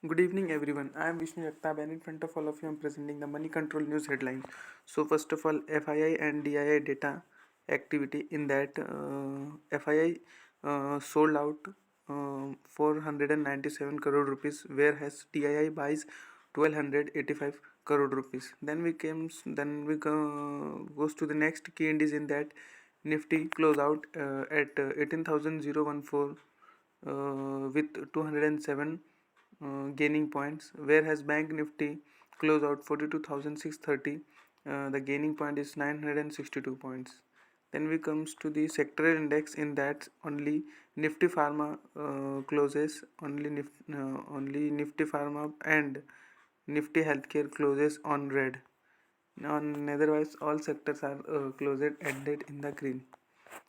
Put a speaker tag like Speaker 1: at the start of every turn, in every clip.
Speaker 1: Good evening, everyone. I am Vishnu Jagtap, and in front of all of you, I am presenting the money control news headlines. So, first of all, FII and DII data activity. In that, FII sold out 497 crore rupees, whereas DII buys 1285 crore rupees. Goes to the next key indices. In that, Nifty close out at 18,014 with 207 gaining points, whereas Bank Nifty closed out 42,630. The gaining point is 962 points. Then we comes to the sectoral index. In that, only Nifty Pharma closes, only Nifty Pharma and Nifty Healthcare closes on red. Otherwise, all sectors are closed at date in the green.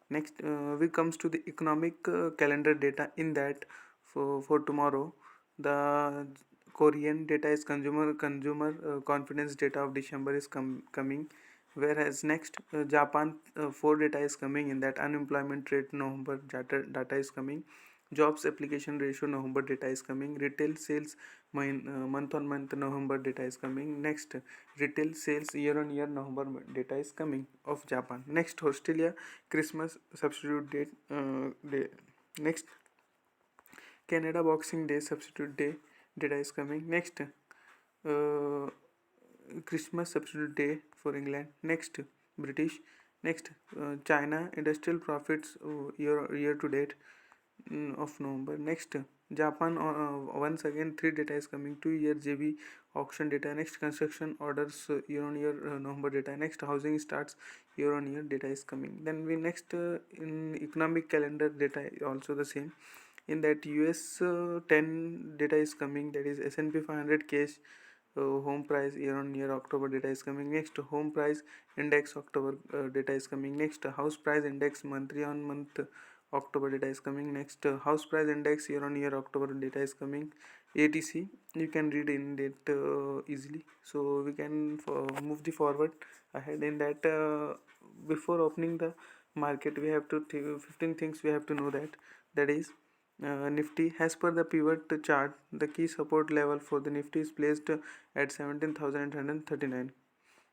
Speaker 1: Next, we comes to the economic calendar data. In that, for tomorrow, the Korean data is consumer confidence data of December is coming, whereas next Japan 4 data is coming. In that, unemployment rate November data is coming, jobs application ratio November data is coming, retail sales month on month November data is coming. Next, retail sales year on year November data is coming of Japan. Next, Australia Christmas substitute day. Next, Canada Boxing Day substitute day data is coming. Next, Christmas substitute day for England. Next, British. Next, China industrial profits year to date of November. Next, Japan once again 3 data is coming. 2-year JB auction data. Next, construction orders year on year November data. Next, housing starts year on year data is coming. Then we next in economic calendar data also the same. In that, US 10 data is coming, that is S&P 500 cash home price year on year October data is coming. Next, home price index October data is coming. Next, house price index monthly on month October data is coming. Next, house price index year on year October data is coming. ATC you can read in that easily, so we can move the forward ahead. In that, before opening the market, we have to 15 things we have to know. That is, Nifty, as per the pivot chart, the key support level for the Nifty is placed at 17,839,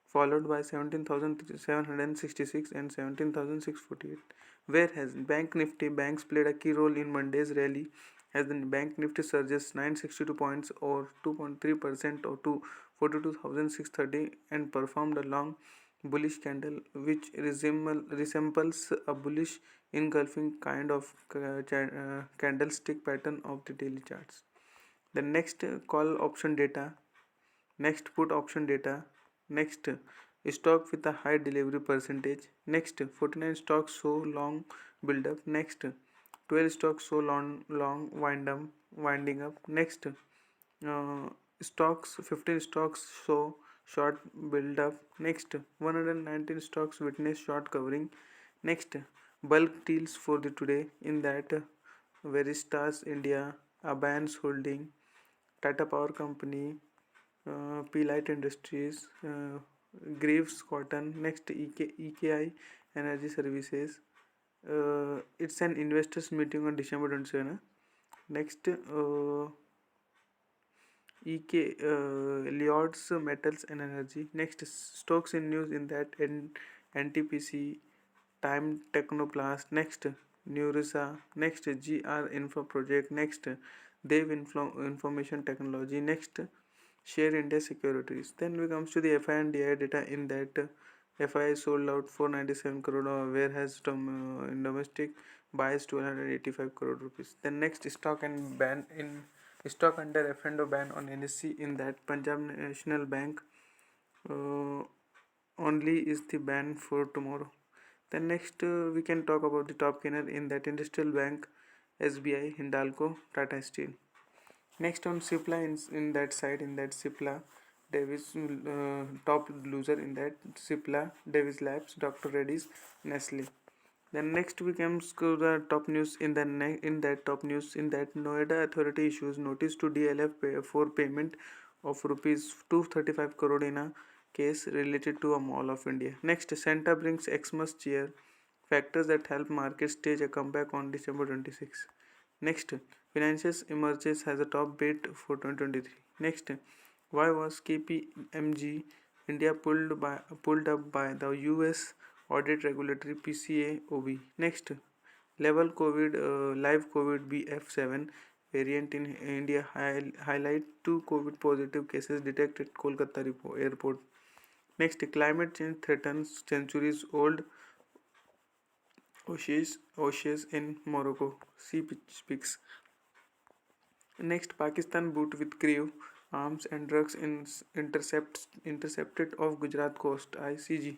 Speaker 1: followed by 17,766 and 17,648. Whereas Bank Nifty, banks played a key role in Monday's rally, as the Bank Nifty surges 962 points or 2.3% or to 42,630 and performed a long bullish candle which resembles a bullish engulfing kind of candlestick pattern of the daily charts. The next, call option data. Next, put option data. Next, stock with a high delivery percentage. Next, 49 stocks show long build up. Next, 12 stocks show long winding up. Next, stocks 15 stocks show short build up. Next, 119 stocks witness short covering. Next, bulk deals for the today. In that, Veristas India, Abans Holding, Tata Power Company, Pillite Industries, Graves Cotton. Next, EKI Energy Services. It's an investors meeting on December 27. Next, EK Lloyds Metals and Energy. Next, stocks in news. In that, NTPC, Time Technoplast. Next, Neurisa. Next, GR Info Project. Next, Dev Information Technology. Next, Share India Securities. Then we comes to the FI and DI data. In that, FI sold out 497 crore, whereas in domestic buys 285 crore rupees. Then next, stock and ban in stock under F&O ban on NSE. In that, Punjab National Bank only is the ban for tomorrow. Then next, we can talk about the top gainer. In that, Industrial Bank, SBI, Hindalco, Tata Steel. Next, on Cipla, in that side, in that Cipla, Davis top loser. In that, Cipla, Davis Labs, Dr. Reddy's, Nestle. Then next we comes to the top news. In that top news, in that, Noida authority issues notice to DLF for payment of rupees 235 crore in a case related to a Mall of India. Next, Santa brings Xmas cheer, factors that help market stage a comeback on December 26. Next, Financials emerges as a top bet for 2023. Next, why was KPMG India pulled up by the US audit regulatory PCAOB? Next, live COVID BF7 variant in India highlight two COVID positive cases detected at Kolkata airport. Next, climate change threatens centuries old oases in Morocco. Sea speaks. Next, Pakistan boot with crew, arms and drugs intercepted off Gujarat coast. ICG.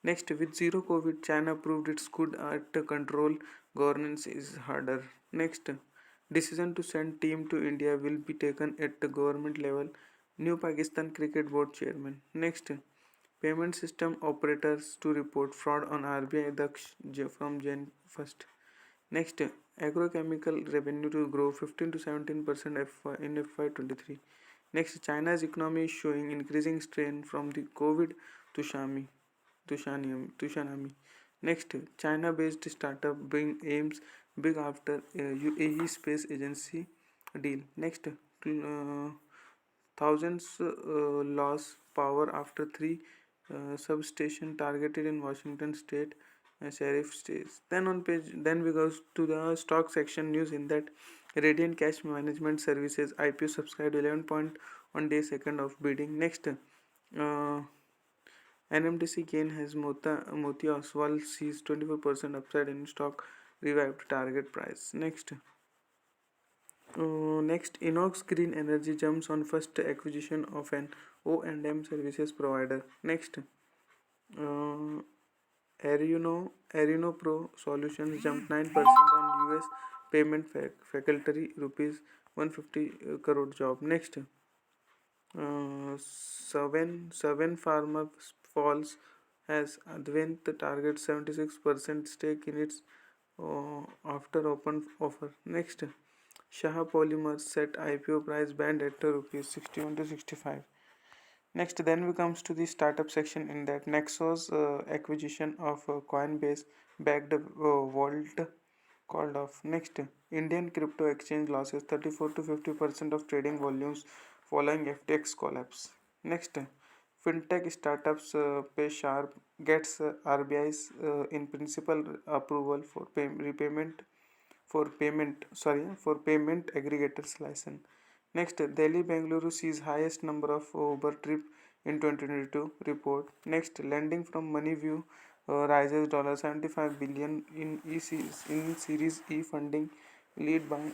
Speaker 1: Next, with zero COVID, China proved it's good at control. Governance is harder. Next, decision to send team to India will be taken at the government level. New Pakistan Cricket Board chairman. Next, payment system operators to report fraud on RBI Daksh from Jan 1st. Next, agrochemical revenue to grow 15 to 17% in FY23. Next, China's economy is showing increasing strain from the COVID tsunami. Next, China-based startup aims big after UAE Space Agency deal. Next, thousands lost power after three substation targeted in Washington State sheriff states. Then we go to the stock section news in that Radiant Cash Management Services IPO subscribed 11 point on day second of bidding. Next, NMDC gain has Moti Oswal sees 24% upside in stock revived target price. Next, Inox Green Energy jumps on first acquisition of an O&M services provider. Next, Arino Pro Solutions jumped 9% on US payment faculty rupees 150 crore job. Next, Seven Pharma falls as Advent targets 76% stake in its after open offer. Next, Shah Polymers set IPO price band at rupees 61 to 65. Next, then we comes to the startup section in that Nexus acquisition of Coinbase backed Vault called off. Next, Indian crypto exchange losses 34 to 50% of trading volumes following FTX collapse. Next, fintech startups pay sharp gets RBI's in principle approval for repayment for payment aggregators license. Next, Delhi Bengaluru sees highest number of Uber trip in 2022 report. Next, lending from MoneyView rises $75 billion in Series E funding, lead by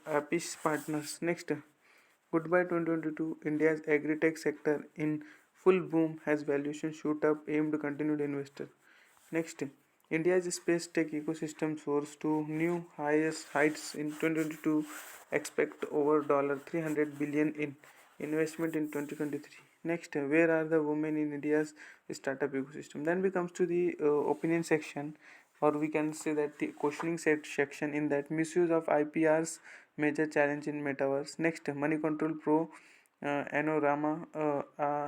Speaker 1: Apish Partners. Next, goodbye 2022. India's agri-tech sector in full boom has valuation shoot up aimed continued investor. Next, India's space tech ecosystem soars to new highest heights in 2022. Expect over $300 billion in investment in 2023. Next, where are the women in India's startup ecosystem? Then we comes to the opinion section, or we can say that the questioning section in that misuse of IPR's major challenge in metaverse. Next, Money Control Pro Anorama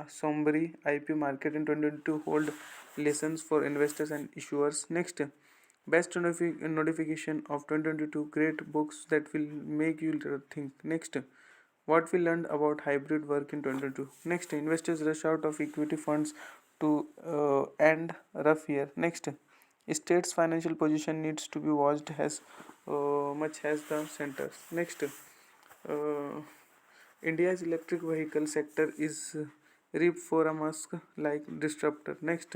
Speaker 1: Sombri IPO market in 2022 hold lessons for investors and issuers. Next, best notification of 2022 great books that will make you think. Next, what we learned about hybrid work in 2022. Next, investors rush out of equity funds to end rough year. Next, state's financial position needs to be watched as much as the centers. Next, India's electric vehicle sector is ripe for a Musk-like disruptor. Next,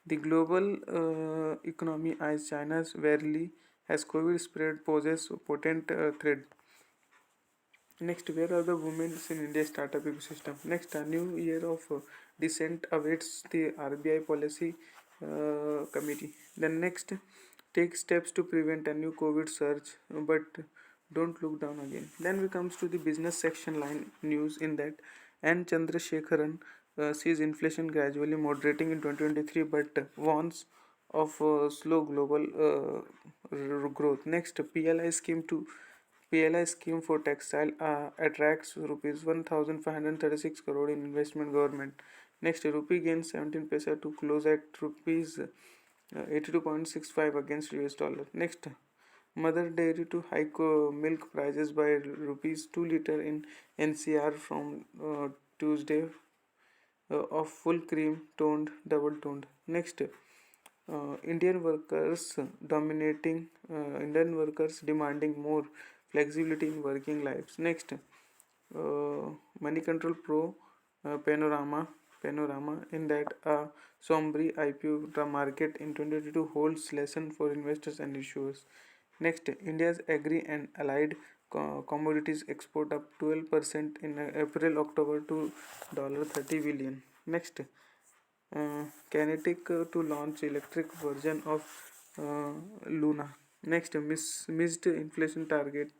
Speaker 1: the global economy as China's barely has COVID spread poses a potent threat. Next, where are the women in India's startup ecosystem? Next, a new year of dissent awaits the RBI policy committee. Then next, take steps to prevent a new COVID surge, but don't look down again. Then we comes to the business section line news in that N. Chandrasekharan sees inflation gradually moderating in 2023, but warns of slow global growth. Next, PLI scheme for textile attracts rupees 1,536 crore in investment government. Next, rupee gains 17 paisa to close at rupees 82.65 against US dollar. Next, Mother Dairy to hike milk prices by rupees 2 liter in NCR from Tuesday of full cream toned double toned. Next, Indian workers demanding more flexibility in working lives. Next, Money Control Pro panorama in that sombre IPO the market in 2022 holds lesson for investors and issuers. Next, India's agri and allied commodities export up 12% in April October to $30 billion. Next, Kinetic to launch electric version of Luna. Next, missed inflation target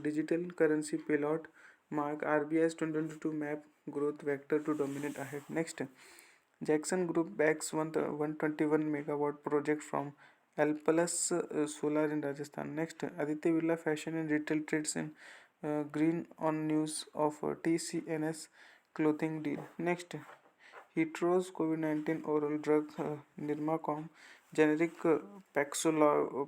Speaker 1: digital currency pilot mark RBI's 2022 map growth vector to dominate ahead. Next, Jackson Group backs 121 megawatt project from Alpalus Solar in Rajasthan. Next, Aditya Birla Fashion and Retail trades in green on news of TCNS clothing deal. Next, Heathrow's COVID-19 oral drug Nirmacom generic Paxlovid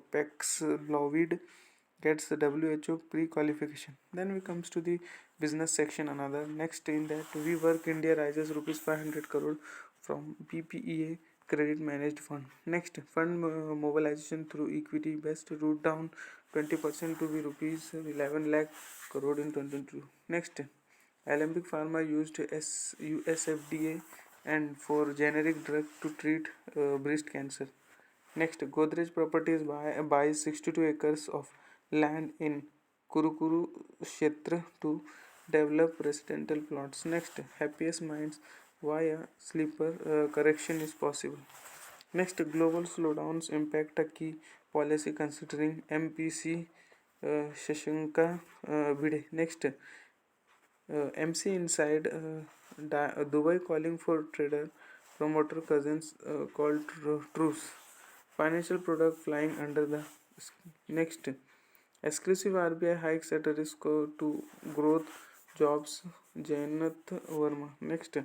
Speaker 1: gets the WHO pre-qualification. Then we comes to the business section another. Next in that we work India rises rupees 500 crore from BPEA credit managed fund. Next fund mobilization through equity best route down 20% to be rupees 11 lakh crore in 2022. Next Alembic Pharma used USFDA and for generic drug to treat breast cancer. Next, Godrej Properties buys 62 acres of land in Kurukuru Kshetra to develop residential plots. Next, Happiest Minds why a sleeper correction is possible. Next, global slowdowns impact a key policy considering MPC Shashanka Bide. Next, MC Inside Dubai calling for trader promoter cousins called truce. Financial product flying under the next. Exclusive RBI hikes at a risk to growth jobs. Jainath Verma. Next.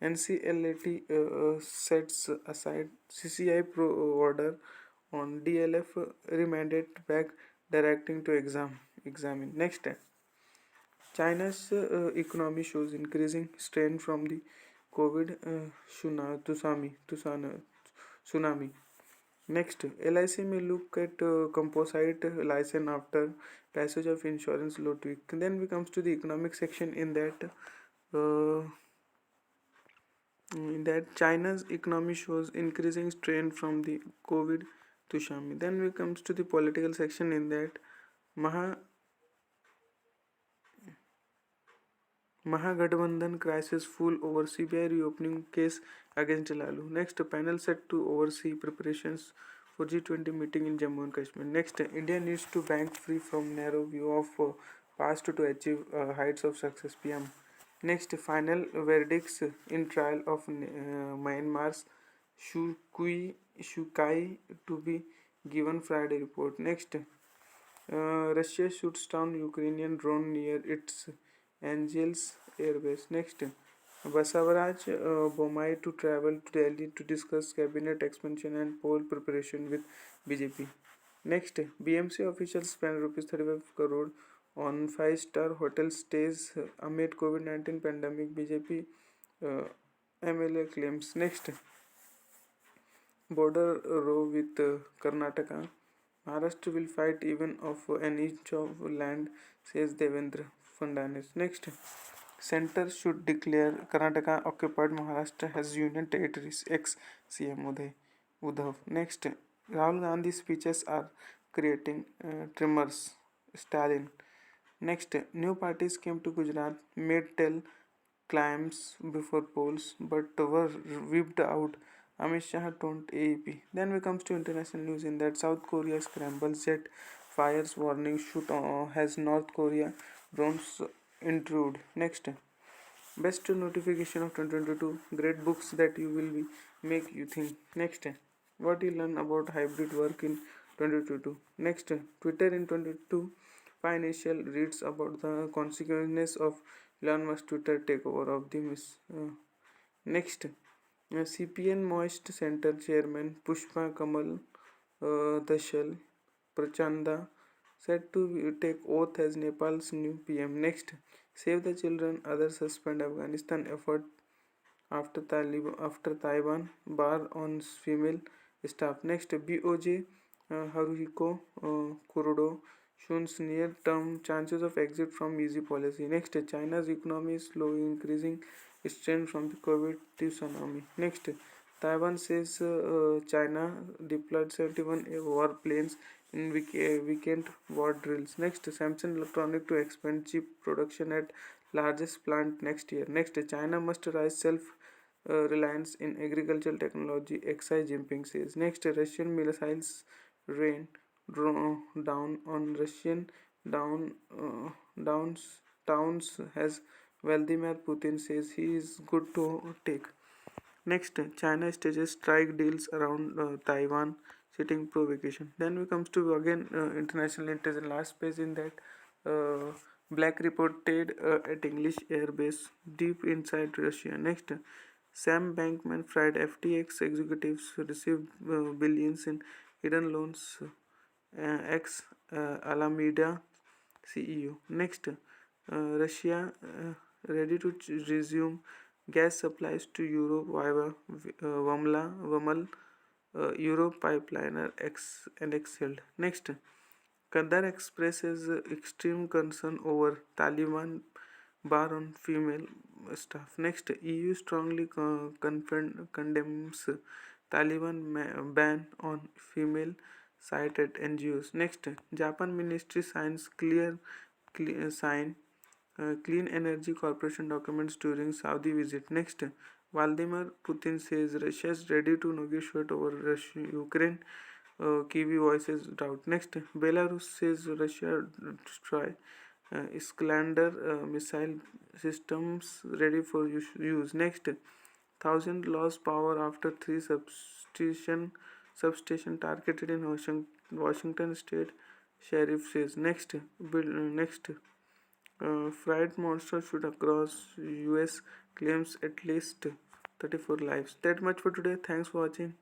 Speaker 1: NCLAT sets aside CCI pro order on DLF remanded back directing to examine. Next. China's economy shows increasing strain from the COVID tsunami. Next, LIC may look at composite license after passage of insurance law tweak. Then we comes to the economic section uh, in that China's economy shows increasing strain from the COVID tsunami. Then we comes to the political section in that Maha Mahagathbandhan crisis full over CBI reopening case against Lalu. Next, panel set to oversee preparations for G20 meeting in Jammu and Kashmir. Next, India needs to bank free from narrow view of past to achieve heights of success. PM. Next, final verdicts in trial of Myanmar's Shukai to be given Friday report. Next, Russia shoots down Ukrainian drone near its Angels Airbase. Next, Basavaraj Bommai to travel to Delhi to discuss cabinet expansion and poll preparation with BJP. Next, BMC officials spend rupees 35 crore on 5-star hotel stays amid COVID-19 pandemic. BJP MLA claims. Next, border row with Karnataka. Maharashtra will fight even of an inch of land, says Devendra Fadnavis. Next, Center should declare Karnataka occupied. Maharashtra has union territories. Ex CM Uddhav. Next, Rahul Gandhi's speeches are creating tremors. Stalin. Next, new parties came to Gujarat, made tell climbs before polls, but were whipped out. Amit Shah told AEP. Then we comes to international news in that South Korea scrambles jet fires warning shoot has North Korea drones intrude. Next, best notification of 2022 great books that you will be make you think. Next, what you learn about hybrid work in 2022. Next, Twitter in 2022 financial reads about the consequences of Elon Musk Twitter takeover of the next CPN Moist Center Chairman Pushpa Kamal Dashal Prachanda said to take oath as Nepal's new PM. Next, Save the Children. Others suspend Afghanistan effort after Taiwan bar on female staff. Next, BOJ Haruhiko Kuroda shows near-term chances of exit from easy policy. Next, China's economy is slowly increasing strain from the COVID tsunami. Next, Taiwan says China deployed 71 warplanes in weekend war drills. Next, Samsung Electronic to expand chip production at largest plant next year. Next, China must rise self reliance in agricultural technology, Xi Jinping says. Next, Russian missiles rain down on Russian down downs towns as Vladimir Putin says he is good to take. Next, China stages strike deals around Taiwan, sitting provocation. Then we comes to again international intelligence. Last page in that, Black reported at English airbase deep inside Russia. Next, Sam Bankman-Fried FTX executives received billions in hidden loans. Ex Alameda CEO. Next, Russia ready to resume gas supplies to Europe via Vamal Europe pipeliner X and Excelled. Next, Qatar expresses extreme concern over Taliban bar on female staff. Next, EU strongly condemns Taliban ban on female cited NGOs. Next, Japan ministry signs sign Clean Energy Corporation documents during Saudi visit. Next, Vladimir Putin says Russia is ready to negotiate over Ukraine. Kiwi voices doubt. Next, Belarus says Russia destroy Iskander missile systems ready for use. Next, thousand lost power after three substation targeted in Washington State. Sheriff says. Next. Fried monster shoot across US claims at least 34 lives. That much for today. Thanks for watching.